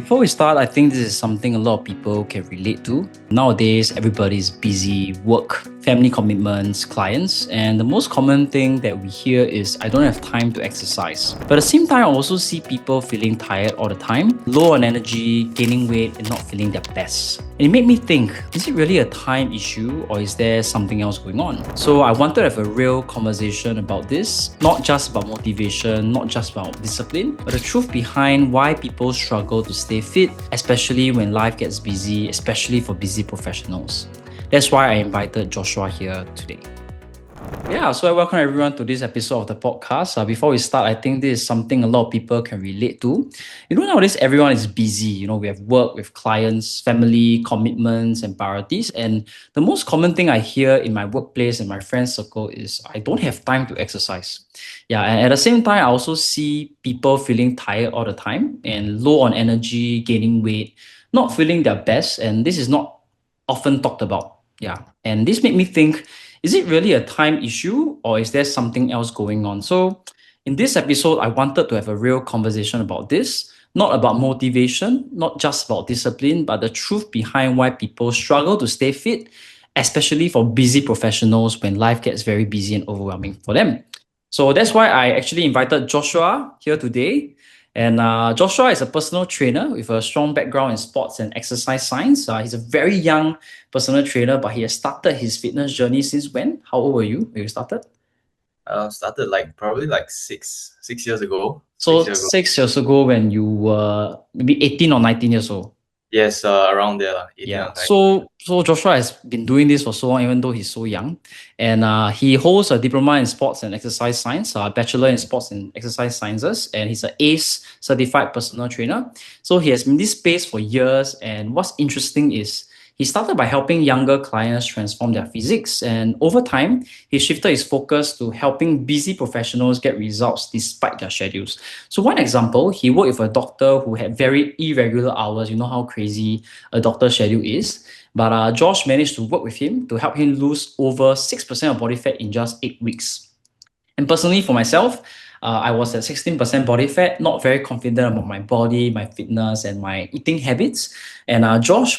Before we start, I think this is something a lot of people can relate to. Nowadays, everybody's busy, work, family commitments, clients, and the most common thing that we hear is, I don't have time to exercise. But at the same time, I also see people feeling tired all the time, low on energy, gaining weight, and not feeling their best. And it made me think, is it really a time issue or is there something else going on? So I wanted to have a real conversation about this, not just about motivation, not just about discipline, but the truth behind why people struggle to stay fit, especially when life gets busy, especially for busy professionals. That's why I invited Joshua here today. Yeah, so I welcome everyone to this episode of the podcast. Before we start, I think this is something a lot of people can relate to. Nowadays everyone is busy. We have work, with clients, family, commitments, and priorities. And the most common thing I hear in my workplace and my friend circle is, I don't have time to exercise. Yeah, and at the same time, I also see people feeling tired all the time and low on energy, gaining weight, not feeling their best. And this is not often talked about. Yeah, and this made me think, is it really a time issue or is there something else going on? So, in this episode, I wanted to have a real conversation about this, not about motivation, not just about discipline, but the truth behind why people struggle to stay fit, especially for busy professionals when life gets very busy and overwhelming for them. So, that's why I actually invited Joshua here today. And Joshua is a personal trainer with a strong background in sports and exercise science. He's a very young personal trainer, but he has started his fitness journey since when? How old were you when you started? Started probably 6 years ago. So 6 years ago when you were maybe 18 or 19 years old. Yes, around there, 18 Yeah. or 19. So Joshua has been doing this for so long, even though he's so young. And he holds a diploma in sports and exercise science, a bachelor in sports and exercise sciences, and he's an ACE certified personal trainer. So he has been in this space for years. And what's interesting is he started by helping younger clients transform their physiques. And over time, he shifted his focus to helping busy professionals get results despite their schedules. So one example, he worked with a doctor who had very irregular hours. You know how crazy a doctor's schedule is. But Josh managed to work with him to help him lose over 6% of body fat in just 8 weeks. And personally, for myself, I was at 16% body fat, not very confident about my body, my fitness, and my eating habits. And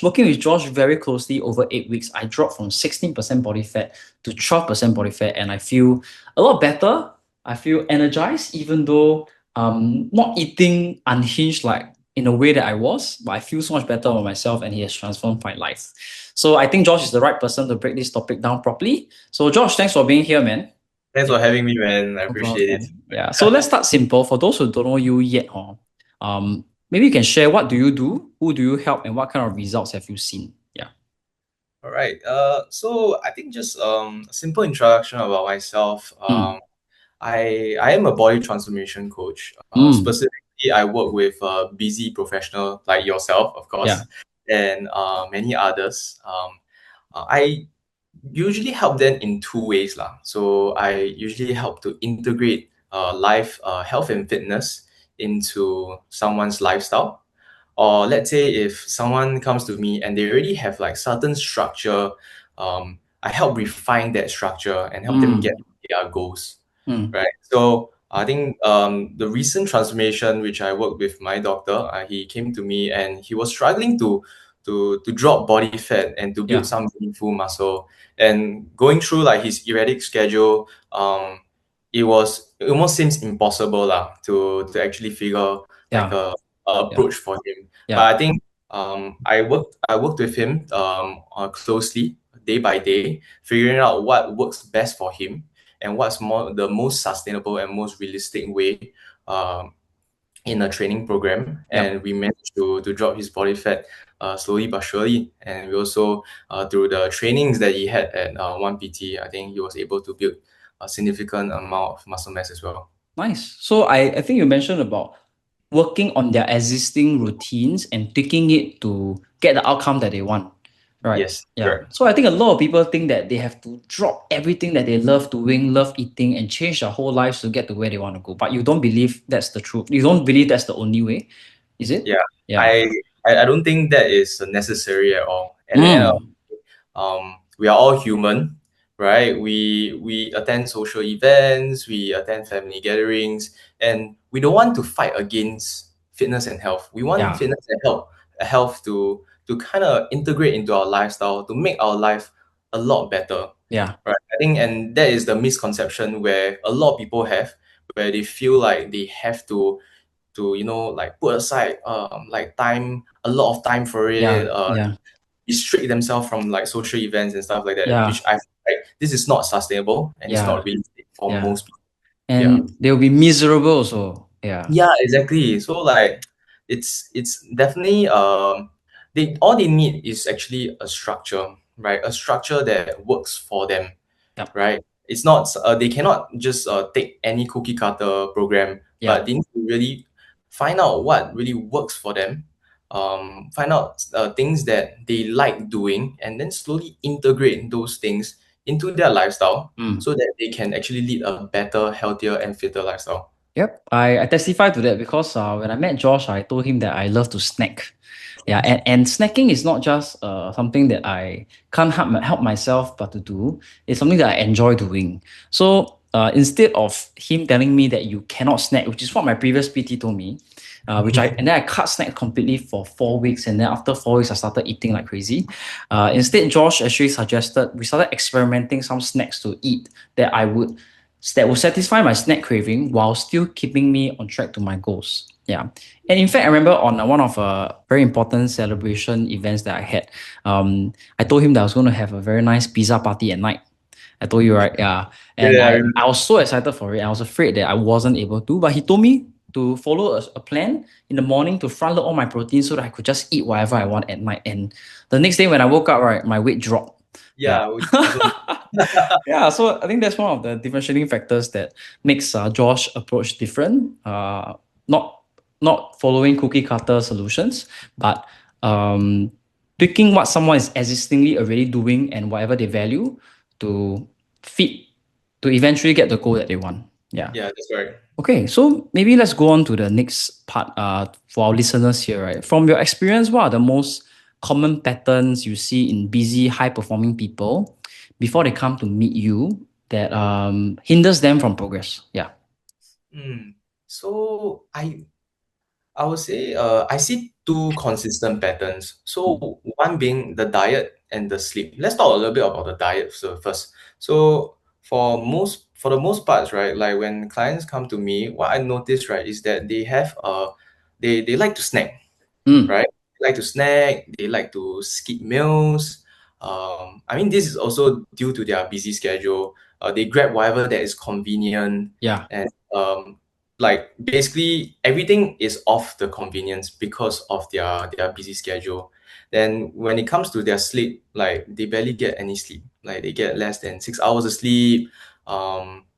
working with Josh very closely over 8 weeks, I dropped from 16% body fat to 12% body fat, and I feel a lot better. I feel energized, even though not eating unhinged like in a way that I was, but I feel so much better about myself, and he has transformed my life. So I think Josh is the right person to break this topic down properly. So Josh, thanks for being here, man. Thanks for having me, man. I No problem, appreciate it. man. Yeah. So let's start simple. For those who don't know you yet, maybe you can share, what do you do, who do you help, and what kind of results have you seen? Yeah. All right. So I think just a simple introduction about myself. I am a body transformation coach. Specifically, I work with a busy professional like yourself, of course, and many others. I usually help them in two ways lah. So I usually help to integrate life, health and fitness into someone's lifestyle. Or let's say if someone comes to me and they already have certain structure, I help refine that structure and help them get their goals. Right. So I think the recent transformation which I worked with my doctor, he came to me and he was struggling to drop body fat and to build some meaningful muscle. And going through his erratic schedule, it almost seems impossible to actually figure a approach for him. But I think I worked with him closely day by day, figuring out what works best for him and what's the most sustainable and most realistic way in a training program. And we managed to drop his body fat slowly but surely. And we also, through the trainings that he had at 1PT, I think he was able to build a significant amount of muscle mass as well. Nice. So I think you mentioned about working on their existing routines and tweaking it to get the outcome that they want. Right. Yes. Correct. So I think a lot of people think that they have to drop everything that they love doing, love eating, and change their whole lives to get to where they want to go. But you don't believe that's the truth. You don't believe that's the only way, is it? Yeah. I don't think that is necessary at all. And then we are all human, right? We attend social events, we attend family gatherings, and we don't want to fight against fitness and health. We want Yeah. fitness and health to kind of integrate into our lifestyle to make our life a lot better. Yeah. Right. I think, and that is the misconception where a lot of people have, where they feel like they have to like put aside like time, a lot of time for Yeah. it, Yeah. restrict themselves from like social events and stuff like that, Yeah. which I feel like this is not sustainable and it's Yeah. not realistic for Yeah. most people. Yeah. And they'll be miserable also. Yeah. Yeah, exactly. So like it's definitely they all they need is actually a structure, right? A structure that works for them, Yep. right? It's not they cannot just take any cookie cutter program, Yeah. but they need to really find out what really works for them. Find out things that they like doing, and then slowly integrate those things into their lifestyle, Mm. so that they can actually lead a better, healthier, and fitter lifestyle. Yep, I testify to that because when I met Josh, I told him that I love to snack. Yeah, and snacking is not just something that I can't help myself but to do. It's something that I enjoy doing. So instead of him telling me that you cannot snack, which is what my previous PT told me, and then I cut snack completely for 4 weeks, and then after 4 weeks I started eating like crazy. Instead, Josh actually suggested we started experimenting some snacks to eat that will satisfy my snack craving while still keeping me on track to my goals. Yeah. And in fact, I remember on one of very important celebration events that I had, I told him that I was going to have a very nice pizza party at night. I told you, right? Yeah. And Yeah, I I remember. was so excited for it. I was afraid that I wasn't able to, but he told me to follow a plan in the morning to front load all my protein so that I could just eat whatever I want at night. And the next day when I woke up, right, my weight dropped. Yeah. Yeah, we also. Yeah, so I think that's one of the differentiating factors that makes Josh approach different. Not not following cookie cutter solutions, but um, picking what someone is existingly already doing and whatever they value to fit to eventually get the goal that they want. Yeah. Yeah, that's right. Okay, so maybe let's go on to the next part for our listeners here, right? From your experience, what are the most common patterns you see in busy, high performing people before they come to meet you that hinders them from progress? Yeah. Mm. So I would say I see two consistent patterns. Mm. So one being the diet and the sleep. Let's talk a little bit about the diet first. So for the most parts, right, like when clients come to me, what I notice, right, is that they have they like to snack, Mm. right? They like to snack, they like to skip meals. I mean, this is also due to their busy schedule. They grab whatever that is convenient, Yeah. and like basically everything is off the convenience because of their busy schedule. Then when it comes to their sleep, like they barely get any sleep. Like they get less than 6 hours of sleep.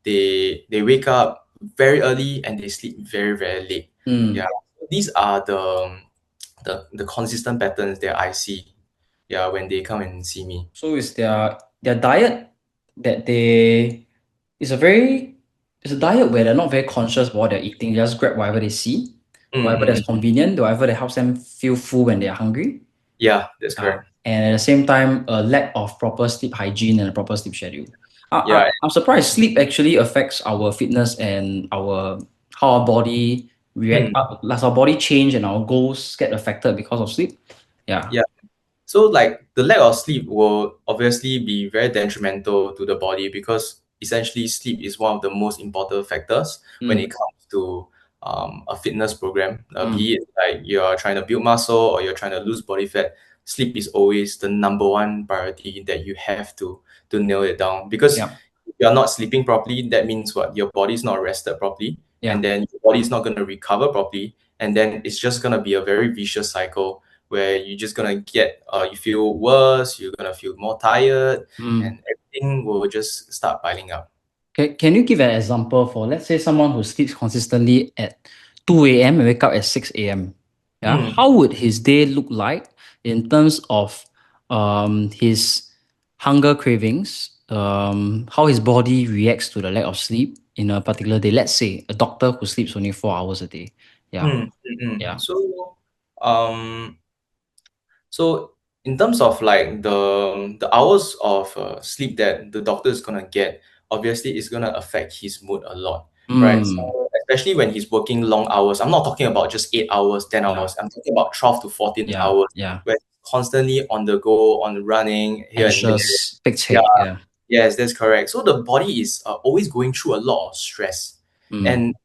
They wake up very early and they sleep very very late. Mm. Yeah, these are the consistent patterns that I see. Yeah, when they come and see me. So is their diet that they it's a very it's a diet where they're not very conscious about what they're eating. They just grab whatever they see, whatever that's Mm-hmm. convenient, whatever that helps them feel full when they're hungry. Yeah, that's correct. And at the same time, a lack of proper sleep hygiene and a proper sleep schedule. Yeah, I'm surprised sleep actually affects our fitness and how our body react. mm, Does our body change and our goals get affected because of sleep? Yeah. yeah. So like the lack of sleep will obviously be very detrimental to the body because essentially sleep is one of the most important factors when Mm, it comes to a fitness program. mm, Be it like you're trying to build muscle or you're trying to lose body fat, sleep is always the number one priority that you have to nail it down. Because yeah. if you're not sleeping properly, that means what? Your body's not rested properly, Yeah. and then your body's not going to recover properly, and then it's just going to be a very vicious cycle where you're just gonna get you feel worse, you're gonna feel more tired, Mm. and everything will just start piling up. Can you give an example for, let's say, someone who sleeps consistently at 2 a.m. and wake up at 6 a.m.? Yeah. Mm, How would his day look like in terms of his hunger cravings, how his body reacts to the lack of sleep in a particular day? Let's say a doctor who sleeps only 4 hours a day. Yeah. Yeah. So, um, so in terms of like the hours of sleep that the doctor is gonna get, obviously it's gonna affect his mood a lot, right? Mm. So especially when he's working long hours. I'm not talking about just 8 hours, 10 Yeah. hours. I'm talking about 12 to 14 Yeah. hours Yeah. where he's constantly on the go, on running here and there. Anxious, big Yeah, take. Yeah. yes, that's correct. So the body is always going through a lot of stress. Mm. And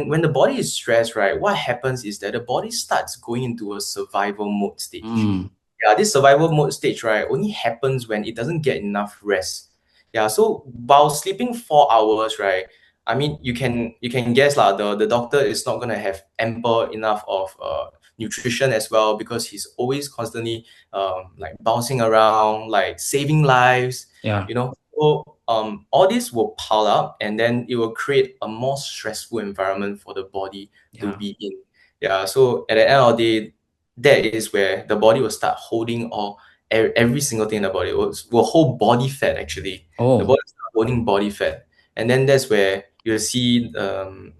when the body is stressed, right, what happens is that the body starts going into a survival mode stage. Mm. Yeah, this survival mode stage, right, only happens when it doesn't get enough rest. Yeah, so while sleeping 4 hours, right, I mean, you can guess lah. The doctor is not gonna have ample enough of nutrition as well because he's always constantly like bouncing around, like saving lives. Yeah. You know, so all this will pile up, and then it will create a more stressful environment for the body to Yeah. be in. Yeah, so at the end of the day, that is where the body will start holding all every single thing in the body will hold body fat actually. The Oh, body start holding body fat, and then that's where you'll see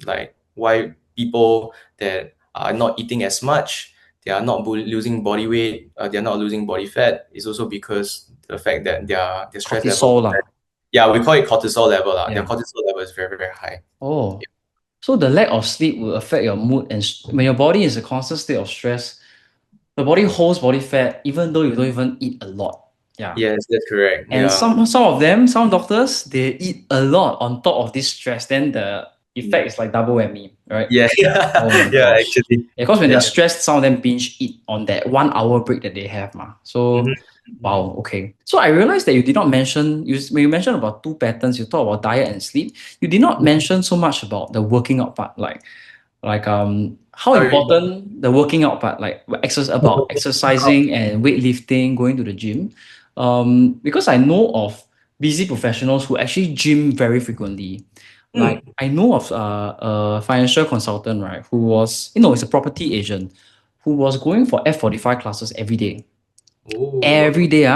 like why people that are not eating as much, they are not losing body weight, they're not losing body fat, is also because the fact that their stress level, cortisol lah. yeah, we call it cortisol level lah. Their Yeah. cortisol level is very, very high. Oh, so the lack of sleep will affect your mood, and when your body is a constant state of stress, the body holds body fat even though you don't even eat a lot. Yeah. Yes, that's correct. And Yeah. some of them, some doctors, they eat a lot on top of this stress. Then the effect is like double whammy, right? Yeah. Oh my Yeah, gosh. actually. Because when they're Yeah. stressed, some of them binge eat on that 1 hour break that they have. Ma. So, Mhm. Mhm. wow, okay. So I realized that you did not mention, when you mentioned about two patterns, you talk about diet and sleep. You did not mention so much about the working out part, like how Sorry. important the working out part, like about exercising and weightlifting, going to the gym. Because I know of busy professionals who actually gym very frequently. Like Mm. I know of a financial consultant, right, who was, it's a property agent who was going for F45 classes every day. Oh. Every day,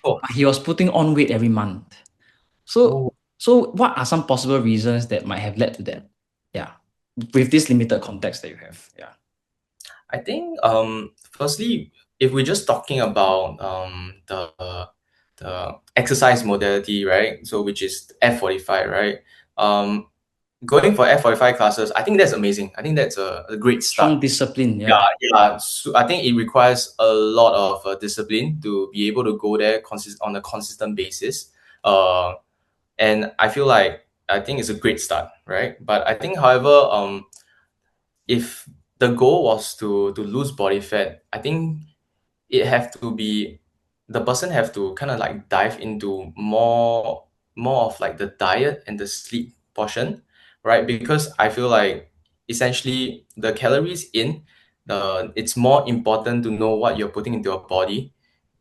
Oh. he was putting on weight every month. So, Oh. so what are some possible reasons that might have led to that? Yeah, with this limited context that you have. Yeah. I think firstly, if we're just talking about the exercise modality, right? So which is F45, right? Um Going for F45 classes, I think that's amazing. I think that's a great Strong start. discipline. Yeah, Yeah. yeah. So I think it requires a lot of discipline to be able to go there on a consistent basis. Uh, and I feel like I think it's a great start, right? But I think, however, if the goal was to lose body fat, I think it have to be the person have to kind of like dive into more of like the diet and the sleep portion, right? Because I feel like essentially the calories in it's more important to know what you're putting into your body,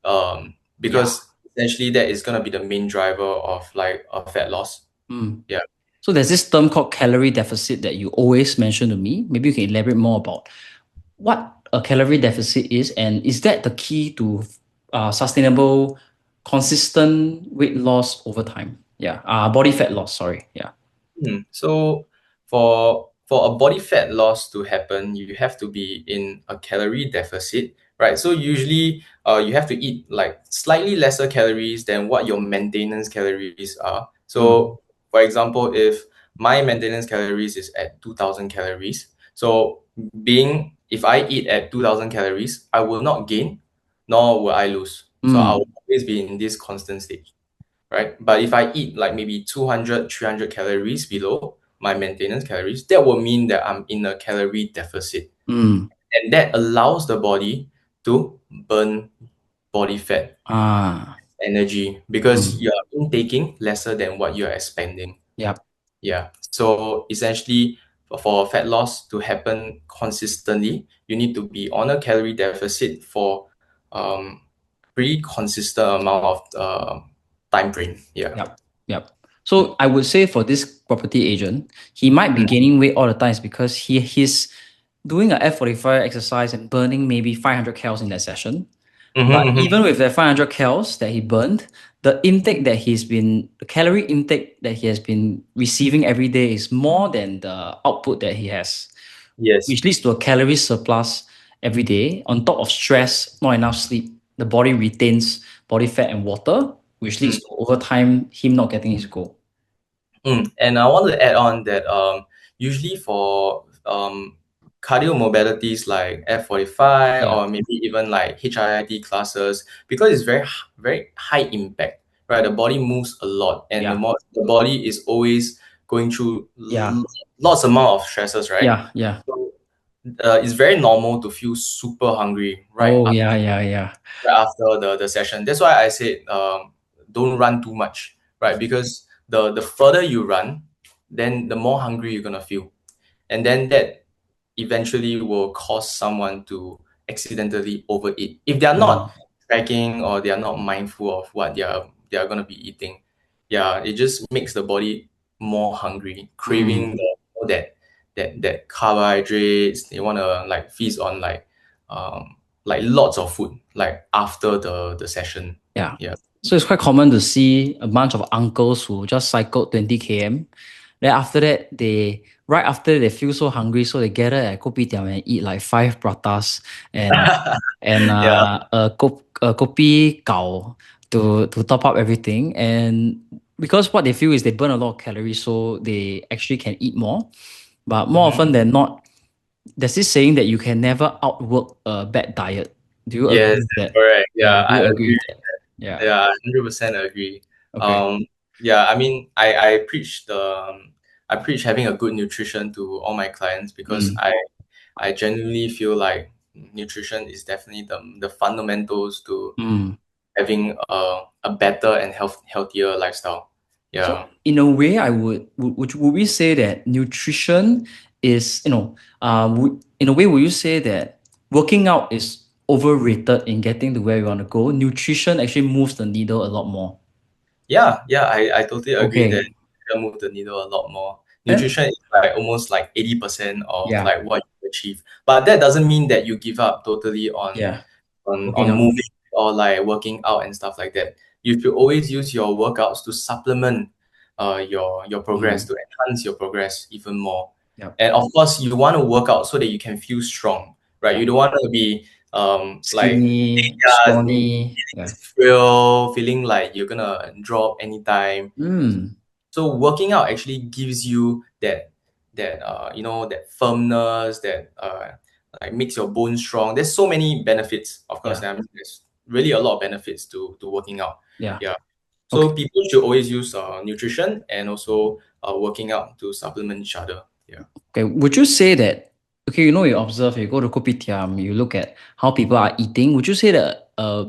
Yeah. because essentially that is going to be the main driver of like a fat loss. Mm. Yeah. So there's this term called calorie deficit that you always mention to me. Maybe you can elaborate more about what a calorie deficit is, and is that the key to sustainable, consistent weight loss over time? Yeah. Body fat loss. Sorry. Yeah. So for a body fat loss to happen, you have to be in a calorie deficit, right? So usually, you have to eat like slightly lesser calories than what your maintenance calories are. Mm. So, for example, if my maintenance calories is at 2,000 calories, so being if I eat at 2,000 calories, I will not gain, nor will I lose. So I Mm. will always be in this constant state, right? But if I eat like maybe 200, 300 calories below my maintenance calories, that will mean that I'm in a calorie deficit. Mm. And that allows the body to burn body fat Ah. energy because Mm. you're intaking lesser than what you're expending. Yep. Yeah. So essentially, for fat loss to happen consistently, you need to be on a calorie deficit for um pretty consistent amount of time frame. Yeah. Yep. Yep. So I would say for this property agent, he might be gaining weight all the time because he's doing a F45 exercise and burning maybe 500 calories in that session. But Mm-hmm, even with the 500 calories that he burned, the calorie intake that he has been receiving every day is more than the output that he has, yes. which leads to a calorie surplus every day. On top of stress, not enough sleep, the body retains body fat and water, which Mm, leads to over time him not getting his goal. And I want to add on that usually for cardio modalities like F45 Yeah. or maybe even like HIIT classes, because it's very high impact, right? The body moves a lot, and Yeah. the body is always going through Yeah. lots amount of stresses, right? Yeah. Yeah. So it's very normal to feel super hungry Oh, yeah. Yeah. Yeah. right after the session. That's why I said don't run too much, right? Because the further you run, then the more hungry you're gonna feel, and then that eventually will cause someone to accidentally overeat if they are Mm. not tracking or they are not mindful of what they are gonna be eating. Yeah, it just makes the body more hungry, craving Mm. that carbohydrates. They wanna like feast on like lots of food like after the session. Yeah. Yeah. So it's quite common to see a bunch of uncles who just cycled 20 km. Then after that, right after they feel so hungry, so they gather at kopitiam and eat like five pratas and Yeah. a kopi gao to top up everything. And because what they feel is they burn a lot of calories, so they actually can eat more. But more Mhm. often than not, there's this saying that you can never outwork a bad diet. Do you Yes, agree with that's that? correct. Yeah, Yeah, do I you agree agree. with that? Yeah. Yeah, 100% agree. Okay. Um, yeah, I mean, I preach having a good nutrition to all my clients because Mm. I genuinely feel like nutrition is definitely the fundamentals to Mm. having a better and healthier lifestyle. So Yeah. in a way, would we say that nutrition is, in a way, would you say that working out is overrated in getting to where you want to go? Nutrition actually moves the needle a lot more. Yeah, I totally agree that Okay. you can move the needle a lot more. Then, Nutrition is like almost like 80% of yeah, like what you achieve. But that doesn't mean that you give up totally yeah, working on out. moving or like working out and stuff like that. You should always use your workouts to supplement your progress, Mm. to enhance your progress even more. Yeah, And of course, you want to work out so that you can feel strong, right? yeah. You don't want to be like Skinny, yeah, scrawny. Yeah. frail, feeling like you're gonna drop anytime. Mm. So working out actually gives you that firmness that like makes your bones strong. There's so many benefits, of course. Yeah, There's really a lot of benefits to working out. yeah. Yeah. Okay. So people should always use nutrition and also working out to supplement each other. Yeah. Okay, would you say that, okay, you observe, you go to kopitiam, you look at how people are eating, would you say that a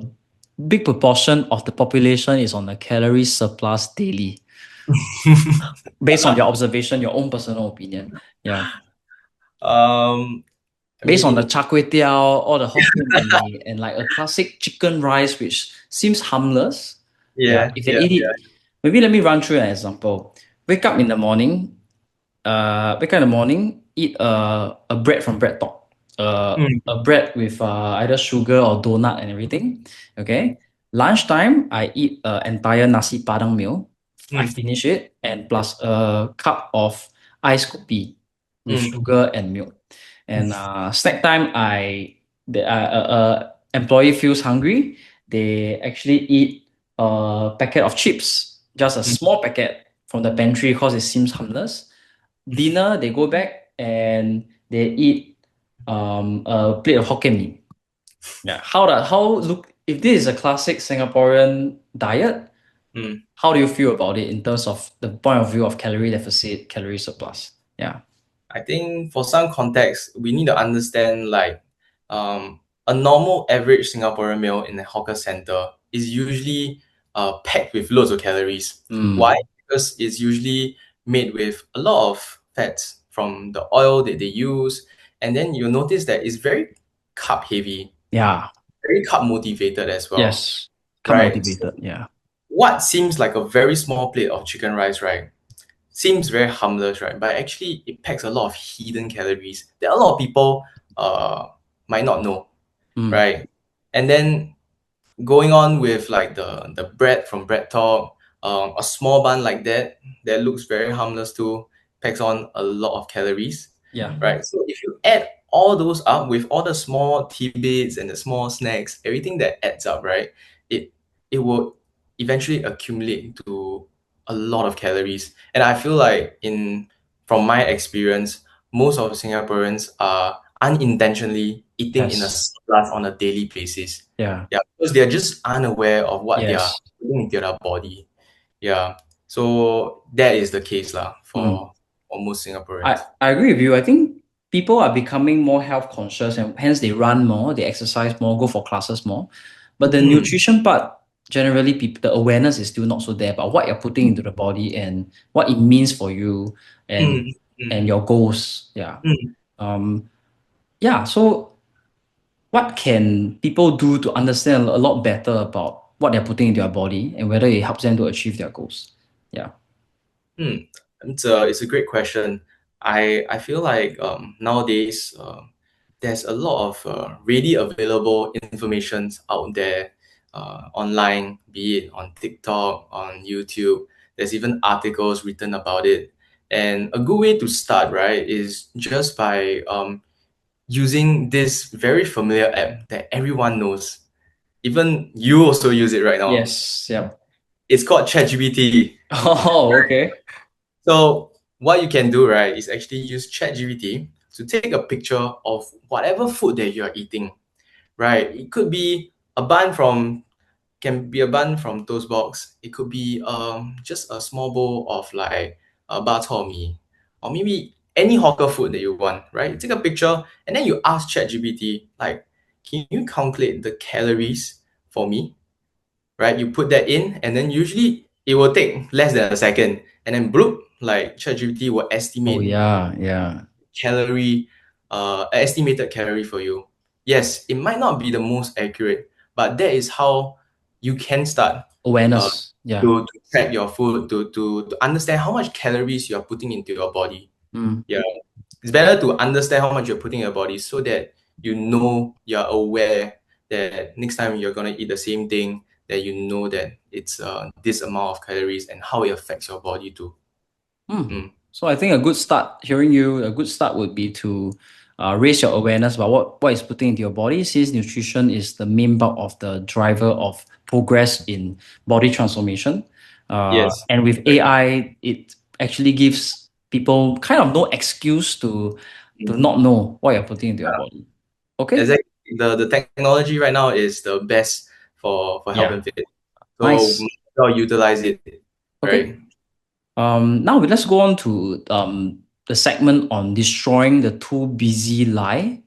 big proportion of the population is on a calorie surplus daily, based on your observation, your own personal opinion? Yeah. um, I Based on the mean, char kway teow or the Hokkien Mee and like a classic chicken rice, which seems harmless. Yeah, yeah, if they yeah, eat yeah. it, maybe let me run through an example. Wake up in the morning, eat a bread from bread talk. Mm, A bread with either sugar or donut and everything. Okay. Lunchtime, I eat an entire nasi padang meal. I mm, finish it and plus a cup of iced kopi with mm, sugar and milk. And snack time, the employee feels hungry. They actually eat a packet of chips, just a mm. small packet from the pantry because it seems harmless. Dinner, they go back and they eat a plate of Hokkien Mee. Yeah. How look if this is a classic Singaporean diet, Mm. how do you feel about it in terms of the point of view of calorie deficit, calorie surplus? Yeah. I think for some context, we need to understand like a normal average Singaporean meal in a hawker center is usually packed with loads of calories. Why? Mm. Because it's usually made with a lot of fats from the oil that they use, and then you'll notice that it's very carb heavy, Yeah. very carb motivated as well, Yes. Come right? So motivated. Yeah. what seems like a very small plate of chicken rice, right? Seems very harmless, right? But actually, it packs a lot of hidden calories that a lot of people might not know, Mm. right? And then going on with like the bread from Bread Talk, a small bun like that looks very harmless too, packs on a lot of calories, Yeah. right? So if you add all those up with all the small tidbits and the small snacks, everything that adds up, right? It it will eventually accumulate to a lot of calories. And I feel like in from my experience, most of Singaporeans are unintentionally eating in a Yes. surplus on a daily basis. Yeah. Yeah, because they're just unaware of what they are Yes. putting into their body. Yeah. So that is the case lah Mm. for most I, Singaporeans. I agree with you. I think people are becoming more health conscious and hence they run more, they exercise more, go for classes more. But the Mm, nutrition part, generally, people, the awareness is still not so there about what you're putting into the body and what it means for you and mm, and mm, your goals. Yeah. mm. Um, yeah. So what can people do to understand a lot better about what they're putting into their body and whether it helps them to achieve their goals? Yeah. Hmm. It's a great question. I feel like nowadays there's a lot of ready available information out there online, be it on TikTok, on YouTube. There's even articles written about it. And a good way to start, right, is just by using this very familiar app that everyone knows. Even you also use it right now. Yes. Yeah. It's called ChatGPT. Oh, okay. So what you can do, right, is actually use ChatGPT to take a picture of whatever food that you're eating, right? It could be a bun from can be a bun from Toast Box. It could be just a small bowl of like a bak chor mee, or maybe any hawker food that you want, right? You take a picture and then you ask ChatGPT like, can you calculate the calories for me? Right? You put that in, and then usually it will take less than a second, and then bloop, like ChatGPT will Oh, estimate yeah. Yeah. calorie, estimated calorie for you. Yes, it might not be the most accurate, but that is how you can start uh, Awareness. Yeah. to track your food, to understand how much calories you are putting into your body. Mm. Yeah, it's better to understand how much you're putting in your body so that you know you're aware that next time you're gonna eat the same thing, that you know that it's this amount of calories and how it affects your body too. Mm. Mm. So I think a good start, hearing you, a good start would be to raise your awareness about what is putting into your body, since nutrition is the main bulk of the driver of progress in body transformation. Yes. And with AI, it actually gives people kind of no excuse to Mm. not know what you're putting into your body. Okay? Exactly. The technology right now is the best for health Yeah. and fitness. So Nice. might as well utilize it, Okay. right? Now let's go on to the segment on destroying the too busy lie.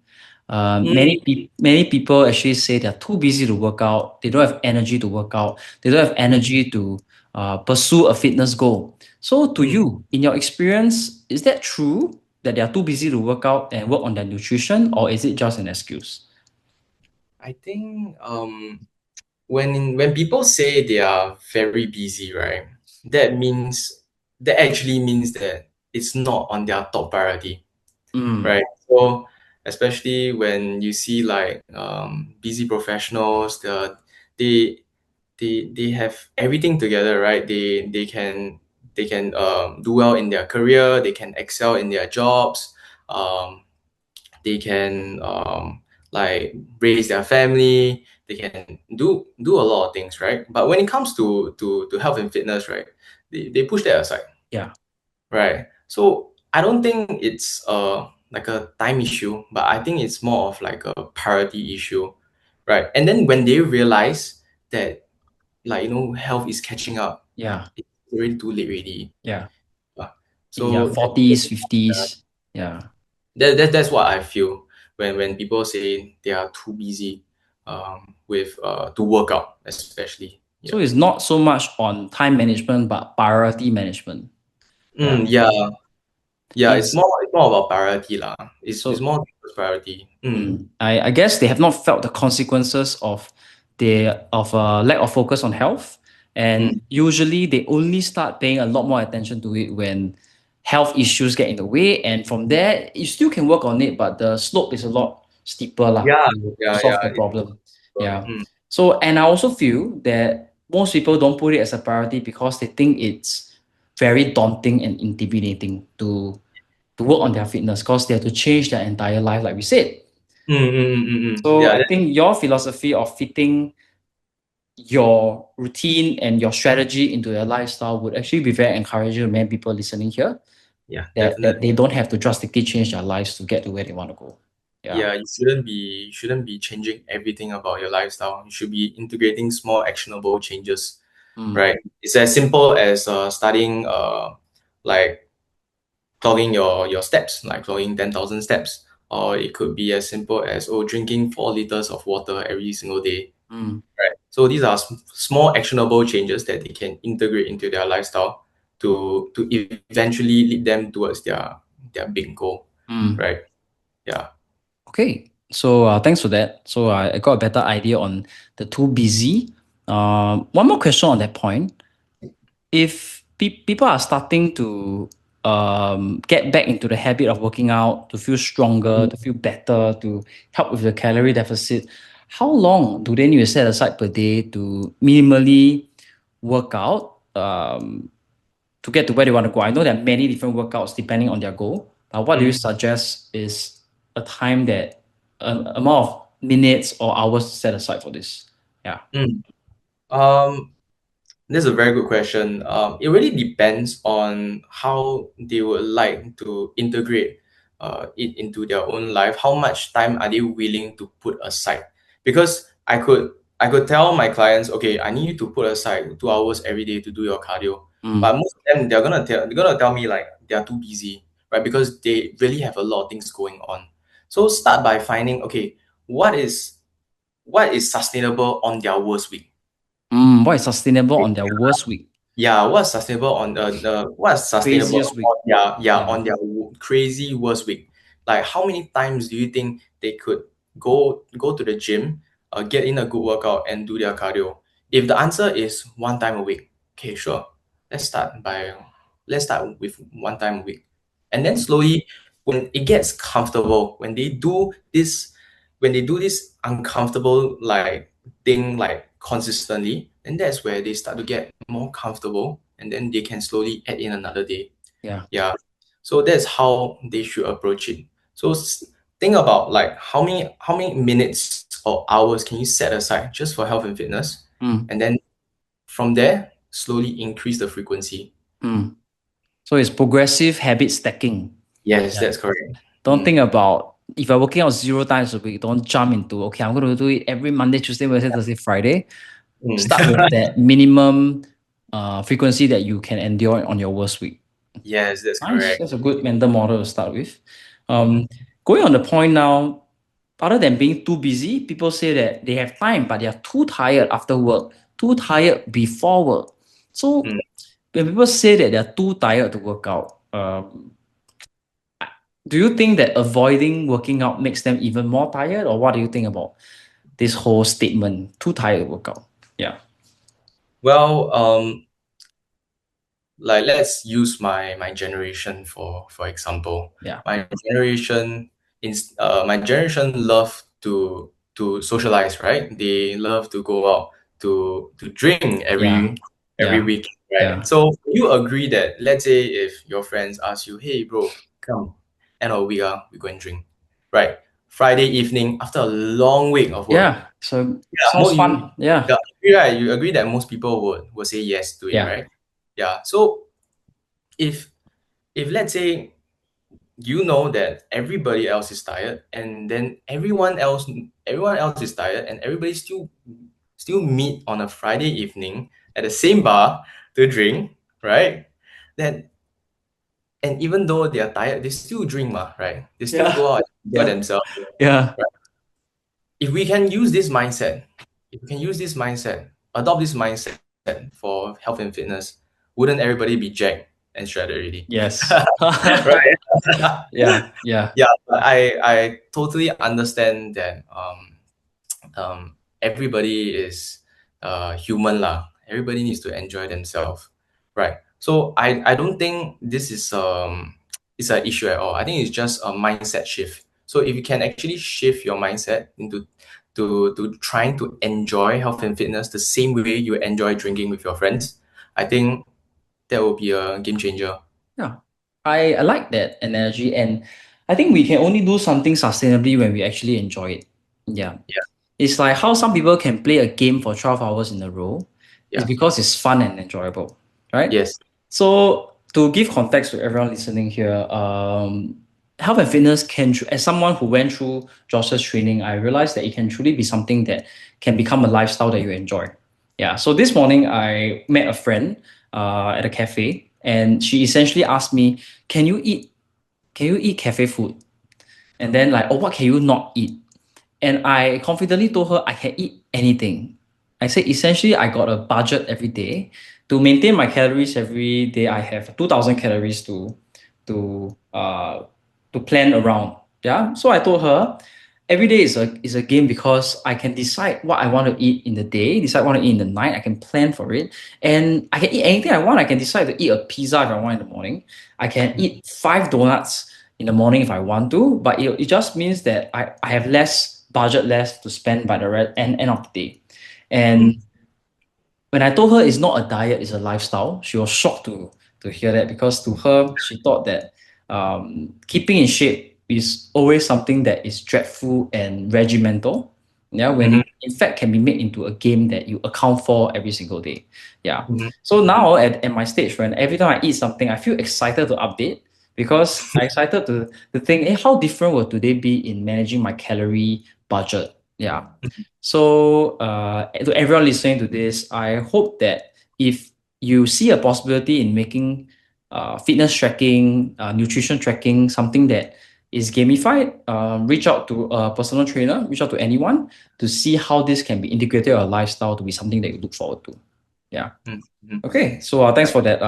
Mm, Many people actually say they're too busy to work out. They don't have energy to work out. They don't have mm, energy to pursue a fitness goal. So, to mm. you, in your experience, is that true that they are too busy to work out and work on their nutrition, or is it just an excuse? I think when people say they are very busy, right, that means that actually means that it's not on their top priority, Mm, right? So especially when you see like busy professionals, they they have everything together, right? They can do well in their career, they can excel in their jobs, um, they can like raise their family, they can do a lot of things, right? But when it comes to health and fitness, right, they push that aside, yeah, right? So I don't think it's like a time issue, but I think it's more of like a priority issue, right? And then when they realize that, like, health is catching up, yeah, it's already too late already. yeah. Uh, In their so 40s, 50s. Yeah. that's what I feel when people say they are too busy with to work out, especially. So Yeah. it's not so much on time management, but priority management. Yeah. Yeah. Yeah, it's It's more about priority lah. It's so more towards priority. I guess they have not felt the consequences of lack of focus on health. Mm. And usually they only start paying a lot more attention to it when health issues get in the way. And from there, you still can work on it, but the slope is a lot steeper lah Yeah, to solve yeah. the problem. Yeah. Mm. So, and I also feel that most people don't put it as a priority because they think it's very daunting and intimidating to work on their fitness because they have to change their entire life, like we said. So Yeah, I think your philosophy of fitting your routine and your strategy into your lifestyle would actually be very encouraging to many people listening here. Yeah, that they definitely. don't have to drastically change their lives to get to where they want to go. Yeah. Yeah, you shouldn't be changing everything about your lifestyle. You should be integrating small actionable changes, Mm, right? It's as simple as starting like clogging your steps, like clogging 10,000 steps, or it could be as simple as drinking 4 liters of water every single day, mm, right? So these are small actionable changes that they can integrate into their lifestyle to eventually lead them towards their big goal, mm. right? Yeah. Okay. So thanks for that. So I got a better idea on the too busy. One more question on that point. If people are starting to get back into the habit of working out to feel stronger, to feel better, to help with the calorie deficit, how long do they need to set aside per day to minimally work out to get to where they want to go? I know there are many different workouts depending on their goal, but what do you Mm, suggest is a time that an amount of minutes or hours set aside for this? Yeah. mm. Um, This is a very good question. It really depends on how they would like to integrate it into their own life. How much time are they willing to put aside? Because I could tell my clients, okay, I need you to put aside 2 hours every day to do your cardio. Mm, But most of them they're gonna tell me like they are too busy, right? Because they really have a lot of things going on. So start by finding, okay, what is sustainable on their worst week. what is sustainable on their worst week? Yeah, what's sustainable on the what's sustainable Craziest week. on Yeah. their crazy worst week? Like how many times do you think they could go to the gym, get in a good workout and do their cardio? If the answer is 1 time a week, okay, sure. Let's start by let's start with 1 time a week. And then slowly when it gets comfortable, when they do this uncomfortable like thing like consistently, then that's where they start to get more comfortable and then they can slowly add in another day. Yeah. Yeah. So that's how they should approach it. So think about like how many minutes or hours can you set aside just for health and fitness, Mm, and then from there slowly increase the frequency. mm. So it's progressive habit stacking. Yes, Yeah. that's correct. Don't think about if you're working out 0 times a week, don't jump into, okay, I'm going to do it every Monday, Tuesday, Wednesday, Thursday, Friday. Mm. Start with that minimum frequency that you can endure on your worst week. Yes, that's Nice. correct. That's a good mental model to start with. Mhm. Going on the point now, other than being too busy, people say that they have time, but they are too tired after work, too tired before work. So Mm. when people say that they're too tired to work out, do you think that avoiding working out makes them even more tired, or what do you think about this whole statement? Too tired to work out. Yeah. Well, like let's use my generation for example. Yeah. My generation love to socialize, right? They love to go out to drink Yeah. every Yeah. week, right? Yeah. So you agree that, let's say if your friends ask you, hey bro, come end of week we go and drink, right? Friday evening after a long week of work. Yeah. So Yeah, sounds fun. Yeah. you agree that most people would say yes to it, Yeah. right? Yeah. So if let's say you know that everybody else is tired, and then everyone else is tired, and everybody still meet on a Friday evening at the same bar to drink, right? Then, and even though they are tired, they still drink, right? They still Yeah. go out and enjoy Yeah. themselves. Yeah. Right? If we can use this mindset, adopt this mindset for health and fitness, wouldn't everybody be jacked and shredded already? Yes. Right. Yeah. Yeah. Yeah, but I totally understand that everybody is human lah. Everybody needs to enjoy themselves, right? So I don't think this is an issue at all. I think it's just a mindset shift. So if you can actually shift your mindset into to trying to enjoy health and fitness the same way you enjoy drinking with your friends, I think that will be a game changer. Yeah. I like that analogy. And I think we can only do something sustainably when we actually enjoy it. Yeah. Yeah. It's like how some people can play a game for 12 hours in a row. It's Yeah. because it's fun and enjoyable, right? Yes. So to give context to everyone listening here, health and fitness can, as someone who went through Josh's training, I realized that it can truly be something that can become a lifestyle that you enjoy. Yeah. So this morning I met a friend at a cafe, and she essentially asked me, "Can you eat? Can you eat cafe food?" And then like, "Oh, what can you not eat?" And I confidently told her I can eat anything. I said essentially I got a budget every day to maintain my calories every day. I have 2,000 calories to uh to plan around. Yeah. So I told her every day is a game because I can decide what I want to eat in the day, decide what I want to eat in the night. I can plan for it, and I can eat anything I want. I can decide to eat a pizza if I want in the morning. I can eat 5 donuts in the morning if I want to, but it just means that I have less budget left to spend by the end of the day. Mm, And when I told her it's not a diet, it's a lifestyle, she was shocked to hear that, because to her, she thought that keeping in shape is always something that is dreadful and regimental. Yeah, when mhm, it in fact can be made into a game that you account for every single day. Yeah. mhm. So now at my stage, when every time I eat something, I feel excited to update, because I excited to think, how different will today be in managing my calorie budget? Yeah. So, to everyone listening to this, I hope that if you see a possibility in making fitness tracking, nutrition tracking something that is gamified, reach out to a personal trainer, reach out to anyone to see how this can be integrated in your lifestyle to be something that you look forward to. Yeah. Mhm, mhm. Okay. So, thanks for that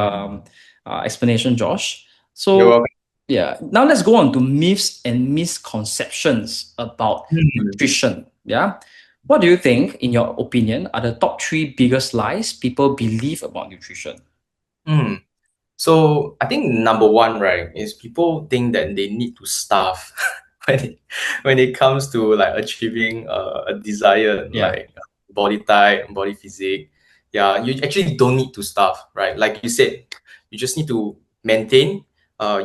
explanation, Josh. You're So, welcome. yeah, now let's go on to myths and misconceptions about Mm, nutrition. Yeah. What do you think, in your opinion, are the top three biggest lies people believe about nutrition? mm. So I think number one, right, is people think that they need to starve when it comes to like achieving a desired Yeah. like body type, body physique. Yeah, you actually don't need to starve, right? Like you said, you just need to maintain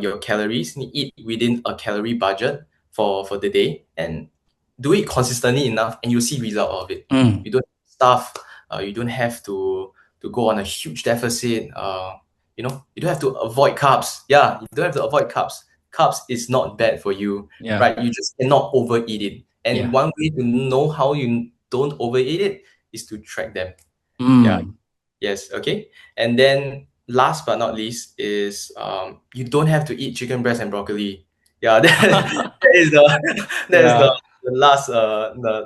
your calories, eat within a calorie budget for the day, and do it consistently enough, and you'll see result of it. Mm, You don't starve. You don't have to go on a huge deficit. You don't have to avoid carbs. Yeah, you don't have to avoid carbs. Carbs is not bad for you, yeah. right? You just cannot overeat it. And Yeah. one way to know how you don't overeat it is to track them. Yeah. Mm, Yes. Okay. And then last but not least is you don't have to eat chicken breast and broccoli. Yeah, that is that is yeah. the last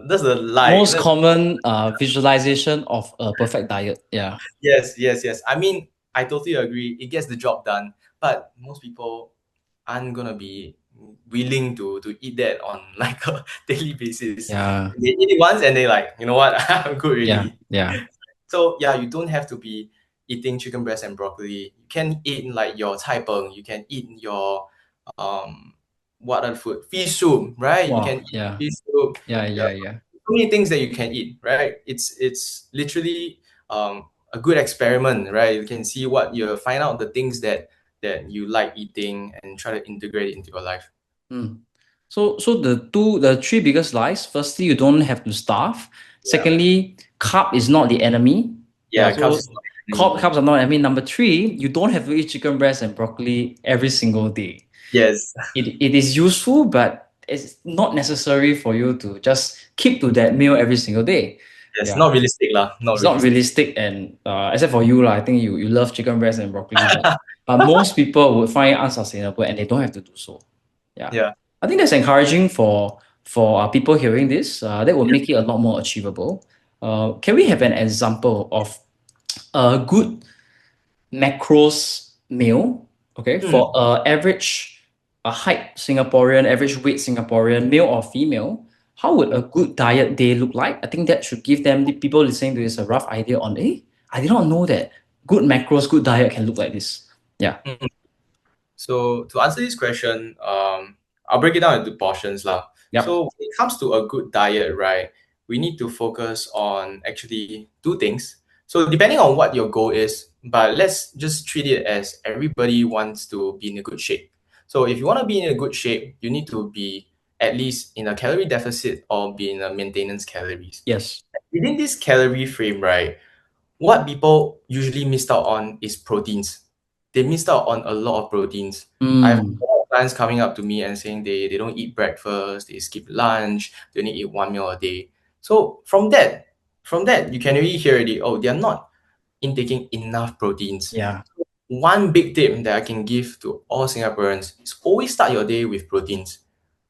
that's the lie. Most That's common visualization of a perfect diet. Yeah. yes. I mean, I totally agree. It gets the job done, but most people aren't gonna be willing to eat that on like a daily basis. Yeah. They eat it once and they like, you know what, I'm good Yeah. already. Yeah. So yeah, you don't have to be eating chicken breast and broccoli. You can eat like your cai peng. You can eat your um what other food? Fish soup, right? You can Wow. eat Yeah. fish soup. Yeah. Yeah, Yeah. Yeah. so many things that you can eat, right? It's literally a good experiment, right? You can see what you find out the things that you like eating and try to integrate it into your life. Mm. So the three biggest lies. Firstly, you don't have to starve. Yeah. Secondly, carb is not the enemy. Yeah. Yeah, carbs So is not the enemy. carbs are not the enemy. Number three, you don't have to eat chicken breast and broccoli every single day. Yes. It is useful, but it's not necessary for you to just keep to that meal every single day. Yes, Yeah. not realistic lah. Not It's not realistic. realistic, and except for you lah, I think you love chicken breast and broccoli, but most people would find it unsustainable and they don't have to do so. Yeah. Yeah. I think that's encouraging for people hearing this. That will Yeah. make it a lot more achievable. Can we have an example of a good macros meal, okay, Hmm. for a height Singaporean, average weight Singaporean, male or female? How would a good diet day look like? I think that should give them, the people listening to this, a rough idea on, I did not know that good macros, good diet can look like this. Yeah. Hmm. So to answer this question, I'll break it down into portions lah. Yep. So when it comes to a good diet, right, we need to focus on actually two things. So depending on what your goal is, but let's just treat it as everybody wants to be in a good shape. So if you want to be in a good shape, you need to be at least in a calorie deficit or be in a maintenance calories. Yes. Within this calorie frame, right, what people usually miss out on is proteins. they missed out on a lot of proteins. I have a Mm. lot of clients coming up to me and saying they don't eat breakfast, they skip lunch, they only eat one meal a day. So from that, you can really hear already, oh, they're not intaking enough proteins. Yeah. One big tip that I can give to all Singaporeans is always start your day with proteins,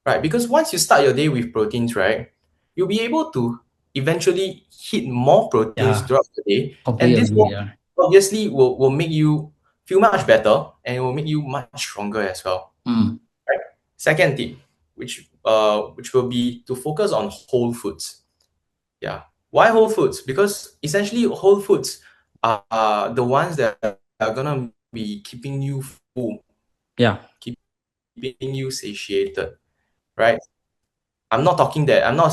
right? Because once you start your day with proteins, right, you'll be able to eventually hit more proteins Yeah. throughout the day, and Completely this agree. will Yeah. obviously will make you feel much better and it will make you much stronger as well. Mm. Right? Second tip, which will be to focus on whole foods. Yeah. Why whole foods? Because essentially whole foods are the ones that are gonna be keeping you full, Yeah. keeping you satiated, right? I'm not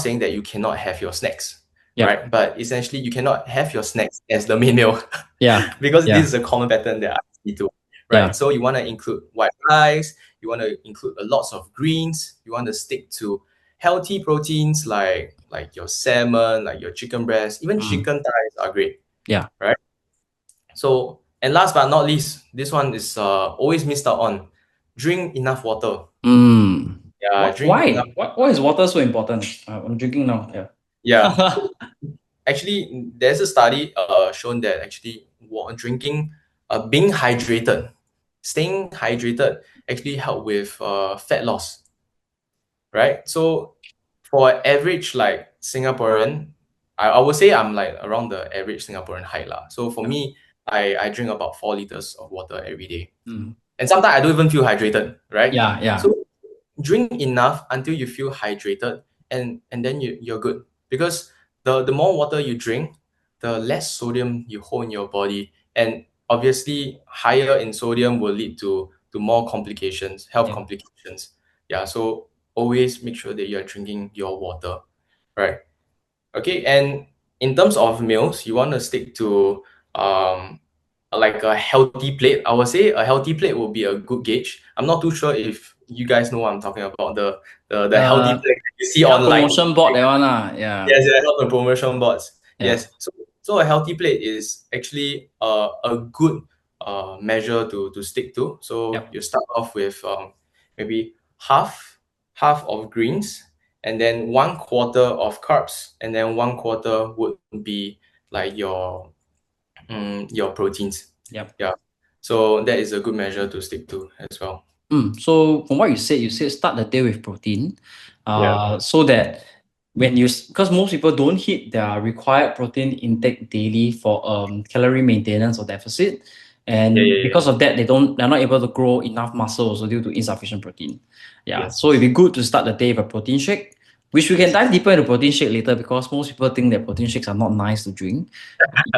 saying that you cannot have your snacks, Yeah. right? But essentially you cannot have your snacks as the main meal Yeah. because this Yeah. is a common pattern that I see too, Yeah. right? So you want to include white rice, you want to include a lots of greens, you want to stick to healthy proteins like your salmon, like your chicken breast, even Mm. chicken thighs are great, Yeah. right? So and last but not least, this one is always missed out on. Drink enough water. Mm. Yeah, drink enough. Why is water so important? I'm drinking now. Yeah. Yeah. Actually, there's a study shown that actually drinking, being hydrated, staying hydrated actually help with fat loss, right? So for average like Singaporean, I would say I'm like around the average Singaporean height lah. So for Yeah. me, I drink about 4 liters of water every day, Mm. and sometimes I don't even feel hydrated, right? Yeah. Yeah. So drink enough until you feel hydrated, and then you're good, because the more water you drink, the less sodium you hold in your body, and obviously higher in sodium will lead to more complications, health Yeah. complications. Yeah, so always make sure that you're drinking your water, right? Okay, and in terms of meals, you want to stick to um like a healthy plate. I would say a healthy plate will be a good gauge. I'm not too sure if you guys know what I'm talking about. The healthy Uh, plate that you see yeah. online. Promotion board that one. Yeah. Yes, yeah, health and promotion boards. Yeah. Yes. So a healthy plate is actually a good measure to stick to. So Yep. you start off with maybe half of greens, and then 1/4 of carbs, and then 1/4 would be like your proteins. Yep. Yeah. So that is a good measure to stick to as well. So from what you said start the day with protein, Yeah. so that when because most people don't hit their required protein intake daily for calorie maintenance or deficit, Yeah, and yeah, yeah. because of that they're not able to grow enough muscle also due to insufficient protein. Yeah, Yes. so it'd be good to start the day with a protein shake, which we can Yes. dive deeper into protein shake later because most people think that protein shakes are not nice to drink.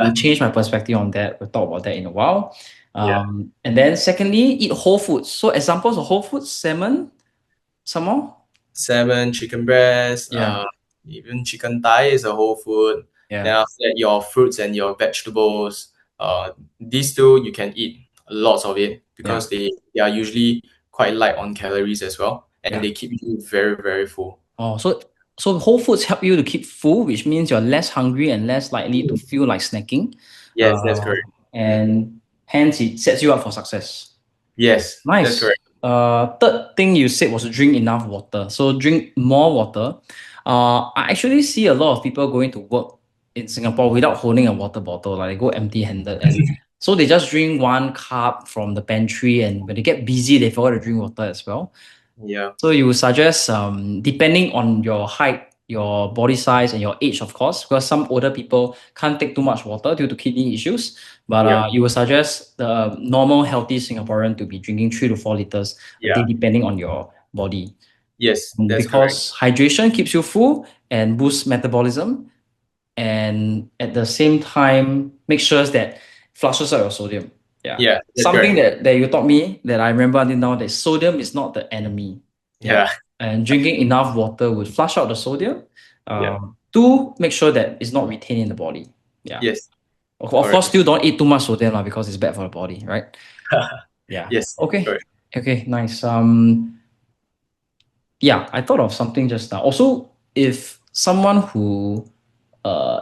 You change my perspective on that. We'll talk about that in a while. Yeah. And then secondly, eat whole foods. So examples of whole foods, salmon, some more. Salmon, chicken breast, Yeah, even chicken thigh is a whole food. yeah, Then after that, your fruits and your vegetables. These two you can eat lots of it yeah, because they are usually quite light on calories as well, and yeah. they keep you very, very full. Oh, so whole foods help you to keep full, which means you're less hungry and less likely to feel like snacking. Yes, that's Uh, correct. Mm. and hence it sets you up for success. Yes, that's Nice. correct. Third thing you said was drink enough water. So drink more water. I actually see a lot of people going to work in Singapore without holding a water bottle. Like they go empty-handed, and so they just drink one cup from the pantry. And when they get busy, they forget to drink water as well. Yeah, So you would suggest, depending on your height, your body size, and your age, of course, because some older people can't take too much water due to kidney issues. But yeah, you would suggest the normal healthy Singaporean to be drinking 3 to 4 liters a day, yeah. depending on your body. Yes, that's correct. Because hydration keeps you full and boosts metabolism, and at the same time make sure that flushes out your sodium. Yeah. Yeah, that's Something correct. that you taught me that I remember until now, that sodium is not the enemy. Yeah. Yeah, And drinking enough water would flush out the sodium. yeah. Two, make sure that it's not retained in the body. Yeah. Yes, Of correct. course, still don't eat too much sodium lah, because it's bad for the body, right? Yeah. Yes, Okay. correct. Okay, nice. Yeah, I thought of something just now. Also, if someone who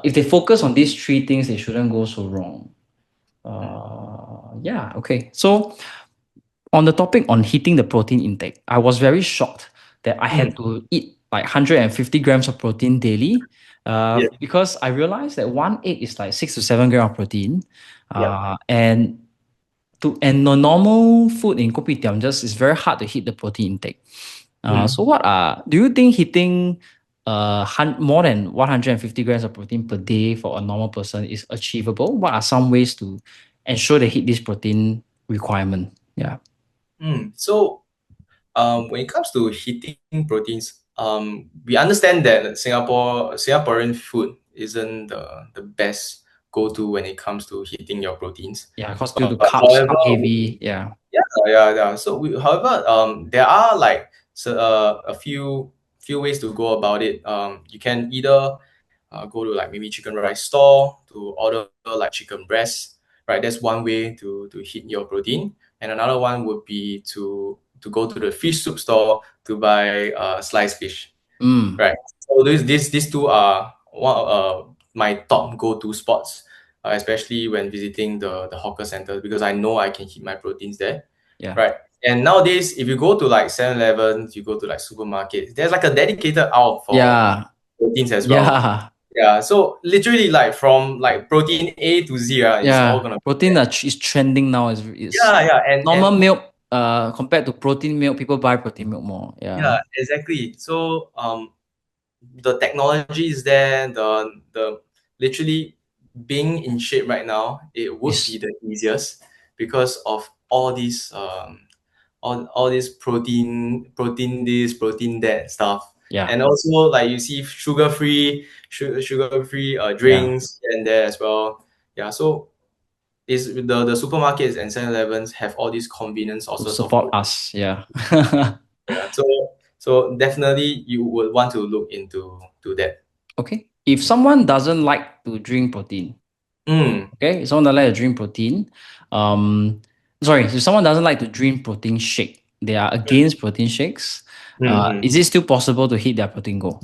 if they focus on these three things, they shouldn't go so wrong. Mm. Yeah, okay. So on the topic on hitting the protein intake, I was very shocked that I Mm, had to eat like 150 grams of protein daily, yeah, because I realized that one egg is like 6 to 7 grams of protein, yeah. and the normal food in kopitiam just is very hard to hit the protein intake. Mm. So do you think hitting more than 150 grams of protein per day for a normal person is achievable? What are some ways to ensure they hit this protein requirement? Yeah. So when it comes to hitting proteins, we understand that Singaporean food isn't the best go-to when it comes to hitting your proteins. Yeah, because due to But carbs however, are heavy. Yeah. yeah, yeah. So however, there are like a few ways to go about it. You can either go to like maybe chicken rice store to order like chicken breast, right? That's one way to hit your protein, and another one would be to go to the fish soup store to buy sliced fish, Mm, right? So these two are one my top go-to spots, especially when visiting the hawker centers because I know I can hit my proteins there, yeah. right? And nowadays, if you go to like 7-Eleven, you go to like supermarkets, there's like a dedicated aisle for Yeah. proteins as well. Yeah. Yeah, so literally like from like protein A to Z, it's all Yeah. gonna be Protein there. is trending now. Is Yeah, yeah, normal and milk compared to protein milk, people buy protein milk more. Yeah. yeah, exactly. So the technology is there, the literally being in shape right now, it would be Is the easiest because of all these all this protein this, protein that stuff. yeah. And also like you see sugar free Yeah. drinks and there as well. Yeah, so is the supermarkets and 7-Elevens have all these convenient To sources of support protein. us. Yeah. Yeah, so definitely you would want to look into to that. Okay. If someone doesn't like to drink protein, Mm, okay, if someone doesn't like to drink protein, um, sorry, if someone doesn't like to drink protein shake, they are against protein shakes. mm. Is it still possible to hit their protein goal?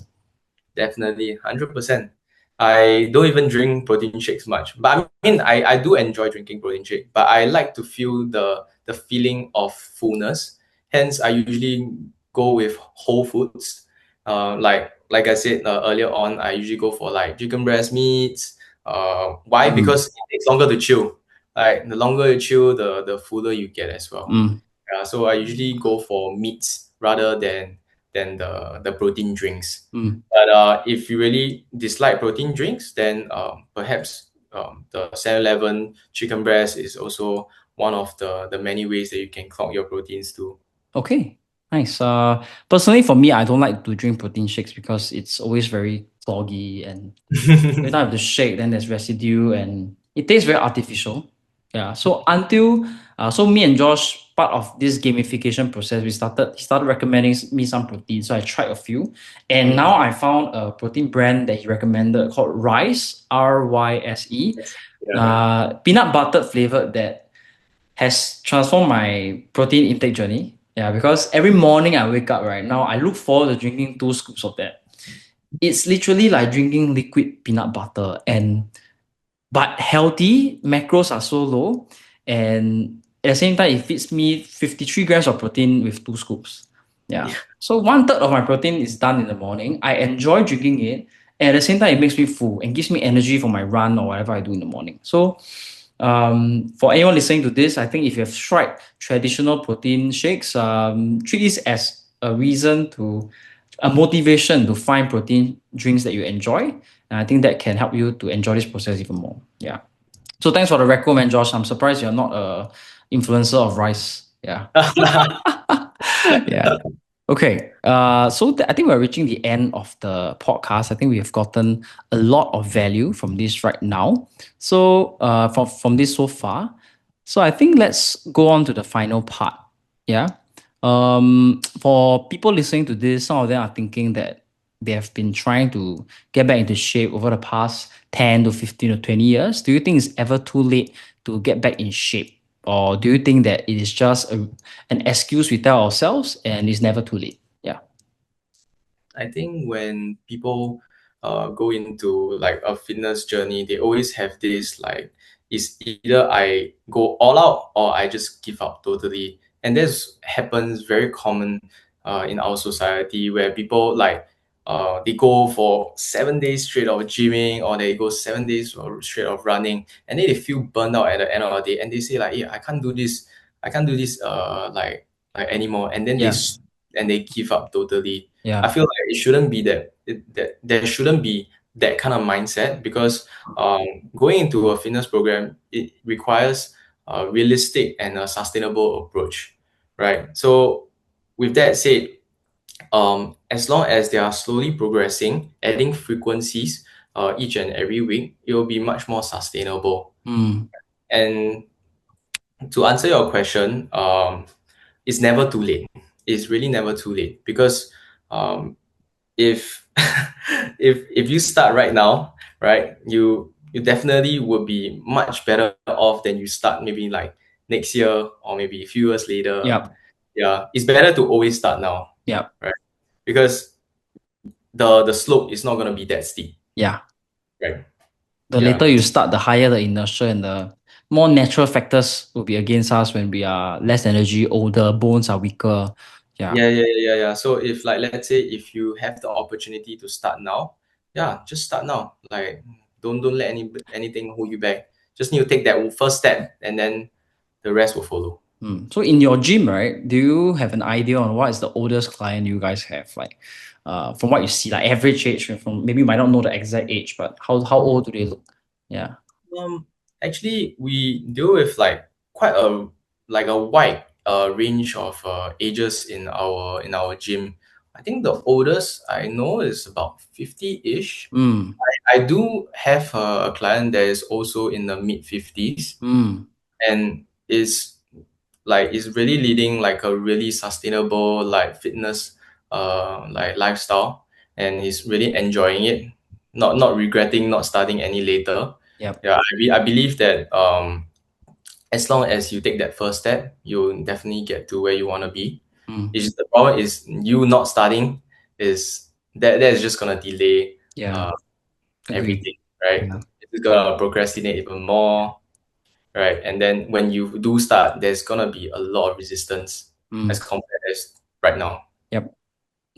Definitely, 100%. I don't even drink protein shakes much, but I mean, I do enjoy drinking protein shake, but I like to feel the feeling of fullness. Hence, I usually go with whole foods. Like I said earlier on, I usually go for like chicken breast meats. Why? Mm, Because it takes longer to chew. Like the longer you chew, the fuller you get as well. mm, Yeah, so I usually go for meats rather than the protein drinks. mm. But if you really dislike protein drinks, then perhaps the 7-Eleven chicken breast is also one of the many ways that you can clock your proteins too. Okay, nice. Personally, for me, I don't like to drink protein shakes because it's always very soggy, and every time I have to shake, then there's residue and it tastes very artificial. Yeah. So me and Josh, part of this gamification process, he started recommending me some protein. So I tried a few. And Mm. now I found a protein brand that he recommended called Rise, RYSE. Yeah. Peanut butter flavored that has transformed my protein intake journey. Yeah, because every morning I wake up right now, I look forward to drinking 2 scoops of that. It's literally like drinking liquid peanut butter, and but healthy. Macros are so low, and at the same time it feeds me 53 grams of protein with 2 scoops. Yeah, Yeah. so one third of my protein is done in the morning. I enjoy drinking it, and at the same time it makes me full and gives me energy for my run or whatever I do in the morning. So for anyone listening to this, I think if you have tried traditional protein shakes, treat this as a motivation to find protein drinks that you enjoy. And I think that can help you to enjoy this process even more. Yeah. So thanks for the recommend, Josh. I'm surprised you're not a influencer of rice. Yeah. Yeah. Okay. I think we're reaching the end of the podcast. I think we have gotten a lot of value from this right now. So from this so far. So I think let's go on to the final part. Yeah. For people listening to this, some of them are thinking that they have been trying to get back into shape over the past 10 to 15 or 20 years. Do you think it's ever too late to get back in shape? Or do you think that it is just an excuse we tell ourselves and it's never too late? Yeah. I think when people go into like a fitness journey, they always have this like is either I go all out or I just give up totally. And this happens very common in our society where people like they go for 7 days straight of gymming or they go 7 days straight of running and then they feel burned out at the end of the day and they say like, yeah, I can't do this like anymore. And then Yeah. and they give up totally. I Yeah. feel like it shouldn't be that there shouldn't be that kind of mindset because going into a fitness program it requires a realistic and a sustainable approach, right? So with that said, as long as they are slowly progressing, adding frequencies each and every week, it will be much more sustainable. Mm. And to answer your question, it's never too late. It's really never too late because um, if if you start right now, right, you definitely would be much better off than you start maybe like next year or maybe a few years later. Yep. Yeah, it's better to always start now, Yep. right? Because the slope is not gonna be that steep, Yeah. right? The later Yeah. you start, the higher the inertia and the more natural factors will be against us when we are less energy, older, bones are weaker. Yeah. Yeah. So if like let's say if you have the opportunity to start now, yeah, just start now. Like don't let anything hold you back. Just need to take that first step and then the rest will follow. So in your gym, right, do you have an idea on what is the oldest client you guys have? Like, from what you see, like average age, from maybe you might not know the exact age, but how old do they look? Yeah. Um, Actually, we deal with like quite a wide range of ages in our gym. I think the oldest I know is about 50-ish. Mm. I do have a client that is also in the mid 50s Mm. and is really leading like a really sustainable like fitness like lifestyle and he's really enjoying it, not regretting not starting any later. Yep. Yeah, I believe that as long as you take that first step you'll definitely get to where you want to be. Mm. It's just the problem is you not starting is that is just gonna delay Yeah. uh Agree. everything, right? Yeah. It's gonna procrastinate even more, right? And then when you do start, there's gonna be a lot of resistance as Mm. compared as right now. Yep.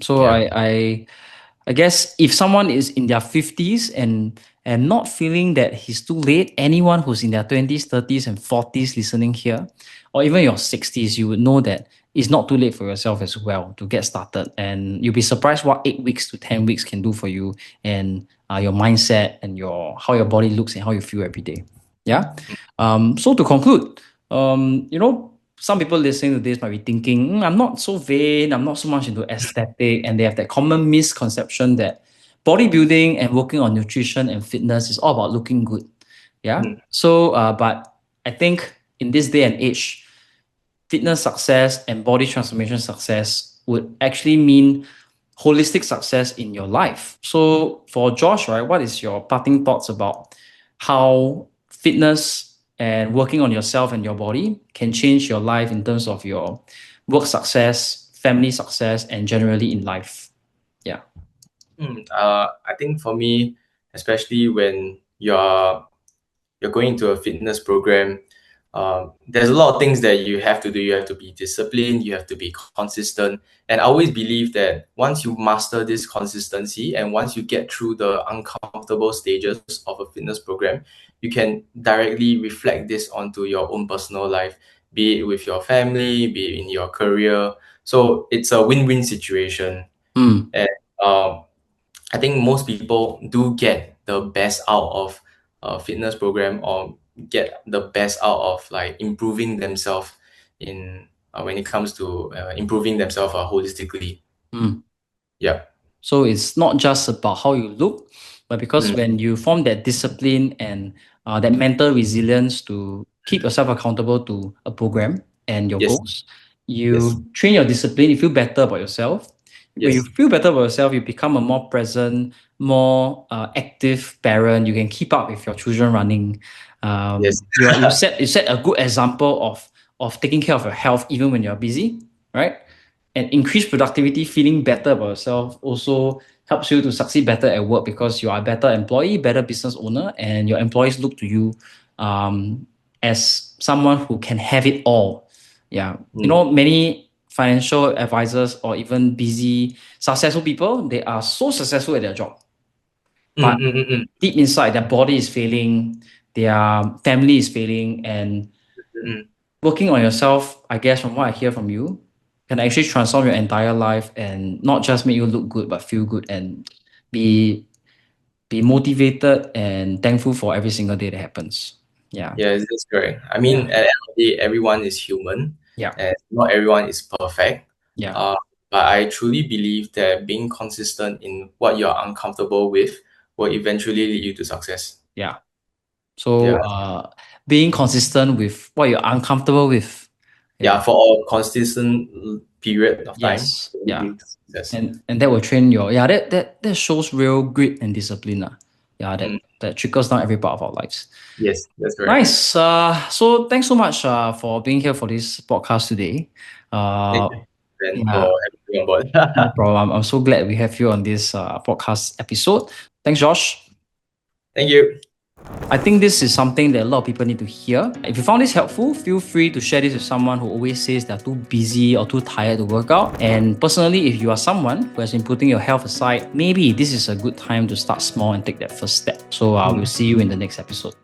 So Yeah. I guess if someone is in their 50s and not feeling that he's too late, anyone who's in their 20s, 30s, and 40s listening here, or even your 60s, you would know that it's not too late for yourself as well to get started. And you'll be surprised what 8 weeks to 10 weeks can do for you and your mindset and your how your body looks and how you feel every day. Yeah. So to conclude, some people listening to this might be thinking, I'm not so vain, I'm not so much into aesthetic, and they have that common misconception that bodybuilding and working on nutrition and fitness is all about looking good. Yeah. Mm, So, but I think in this day and age, fitness success and body transformation success would actually mean holistic success in your life. So for Josh, right, what is your parting thoughts about how fitness and working on yourself and your body can change your life in terms of your work success, family success, and generally in life? Yeah. I think for me, especially when you're going into a fitness program, there's a lot of things that you have to do. You have to be disciplined, you have to be consistent. And I always believe that once you master this consistency and once you get through the uncomfortable stages of a fitness program, you can directly reflect this onto your own personal life, be it with your family, be it in your career. So it's a win-win situation. Mm, And um, I think most people do get the best out of a fitness program or get the best out of like improving themselves in when it comes to improving themselves holistically. mm. Yeah. So it's not just about how you look, but because Mm, when you form that discipline and that mental resilience to keep yourself accountable to a program and your yes. goals, Yes. you train your discipline, you feel better about yourself. When you Yes. feel better about yourself, you become a more present, more active parent. You can keep up with your children running. Yes. You set a good example of taking care of your health even when you're busy, right? And increased productivity, feeling better about yourself also helps you to succeed better at work because you are a better employee, better business owner, and your employees look to you as someone who can have it all. Yeah. You Mm. know, many financial advisors or even busy, successful people, they are so successful at their job. But deep inside, their body is failing, their family is failing, and working on yourself, I guess, from what I hear from you, can actually transform your entire life and not just make you look good, but feel good and be be motivated and thankful for every single day that happens. Yeah. Yeah, that's correct. I mean, at the end of the day, everyone is human, Yeah. and not everyone is perfect. Yeah. But I truly believe that being consistent in what you're uncomfortable with will eventually lead you to success. Yeah. So Yeah. being consistent with what you're uncomfortable with. Yeah, for a consistent period of time Yes. will lead Yeah. you to success. And that will train your that shows real grit and discipline. Yeah, that trickles down every part of our lives. Yes, that's correct. Nice. So thanks so much for being here for this podcast today. Thank you, Ben, Yeah, for having me on board. no problem. I'm so glad we have you on this podcast episode. Thanks, Josh. Thank you. I think this is something that a lot of people need to hear. If you found this helpful, feel free to share this with someone who always says they're too busy or too tired to work out. And personally, if you are someone who has been putting your health aside, maybe this is a good time to start small and take that first step. So we'll see you in the next episode.